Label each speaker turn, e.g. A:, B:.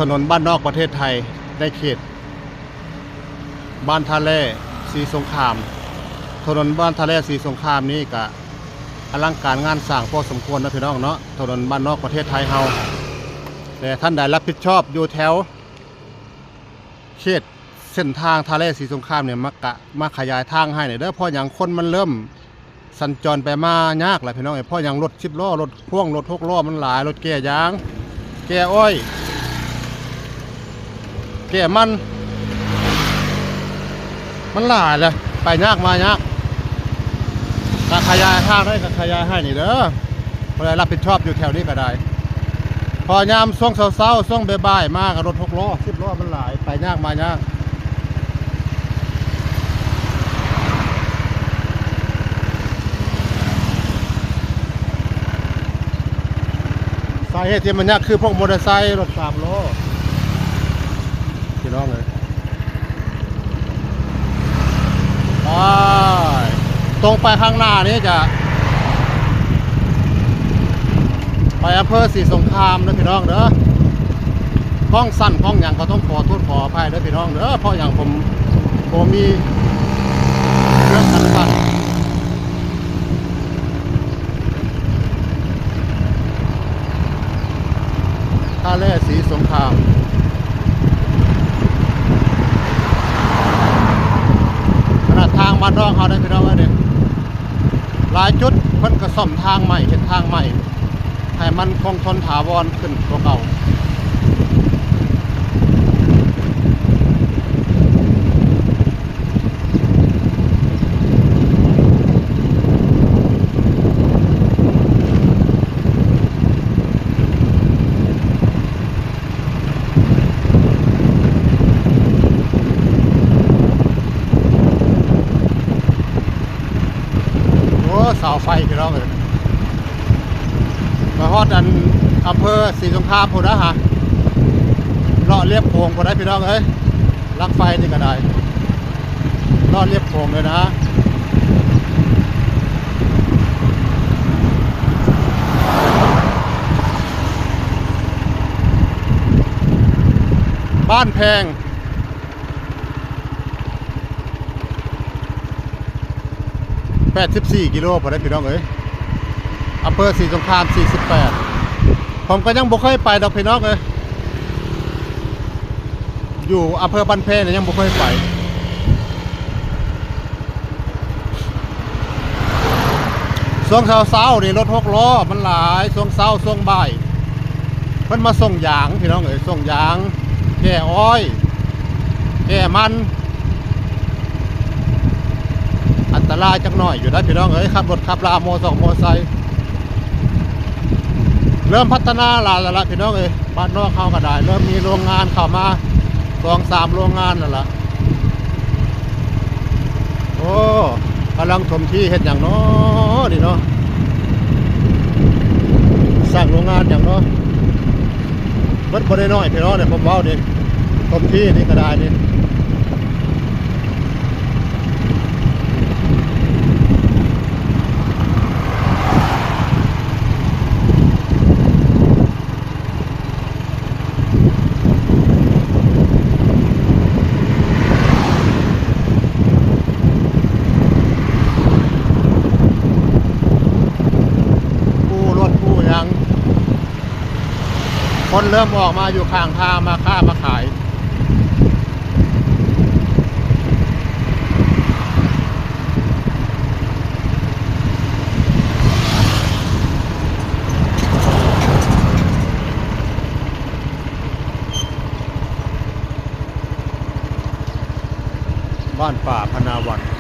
A: ถนนบ้านนอกประเทศไทยในเขตบ้านท่าแร่ศรีสงครามถนนบ้านท่าแร่ศรีสงครามนี่ก็อลังการงานสร้างพอสมควรนะพี่น้องเนาะถนนบ้านนอกประเทศไทยเฮาแต่ท่านใดรับผิดชอบอยู่แถวเขตเส้นทางท่าแร่ศรีสงครามเนี่ยมาขยายทางให้เนี่ยเด้อเพราะอย่างคนมันเริ่มสัญจรไปมายากแหละพี่น้องเพราะอย่างรถ10 ล้อรถพ่วงรถ6 ล้อมันหลายรถแก่ยางแก่อ้อยแก่มันหลายเลยไปยากมายากก็ขยายทางได้ก็ขยายให้นี่เด้อพอได้รับผิดชอบอยู่แถวนี้ก็ได้พอยามช่วงเช้าๆช่วงบ่ายๆมากรถ6 ล้อ10 ล้อมันหลายไปยากมายากสาเหตุที่มันยากคือพวกมอเตอร์ไซค์รถ3 ล้อพี่น้องเลยตรงไปข้างหน้านี้จะไปอำเภอศรีสงครามนะพี่น้องเด้อข้องสั้นข้องอย่างก็ต้องขอโทษขออภัยนะพี่น้องเด้อเพราะอย่างผมมีเรื่องสั้นท่าแร่ศรีสงครามขนาดทางบ้านนอกเขาได้พี่น้องเนี่ยหลายจุดเพิ่นก็ซ่อมทางใหม่เห็นทางใหม่ให้มันคงทนถาวรขึ้นกว่าเก่าเสาไฟพี่น้องเลยมาฮอดอันอำเภอศรีสงครามพูดนะฮะเลาะเรียบโขงพูดได้พี่น้องเอ้ยลักไฟนี่ก็ได้เลาะเรียบโขงเลยนะบ้านแพง84 กิโลพอได้พี่น้องเอ้ยอำเภอศรีสงคราม48ผมก็ยังบ่เคยไปดอกพี่น้องเอ้ยอยู่อำเภอบ้านแพงเนี่ยยังบ่เคยไปช่วงเช้าๆนี่รถ6 ล้อมันหลายช่วงเช้าช่วงบ่ายเพิ่นมาส่งยางพี่น้องเอ้ยส่งยางแก่อ้อยแก่มันอันตรายจักหน่อยอยู่ได้พี่น้องเอ้ยขับรถขับลาโมไซค์เริ่มพัฒนาหลายแล้วล่ะพี่น้องเอ้ยบ้านนอกเข้าก็ได้เริ่มมีโรงงานเข้ามา2-3 โรงงานแล้วล่ะโอ้กำลังถมที่เฮ็ดอย่างเนาะนี่เนาะสร้างโรงงานอย่างเนาะเบิดบ่ได้น้อยพี่น้องเนี่ยผมเว้านี่ถมที่นี่ก็ได้นี่คนเริ่มออกมาอยู่ข้างทางมาค้ามาขายบ้านป่าพนาวัน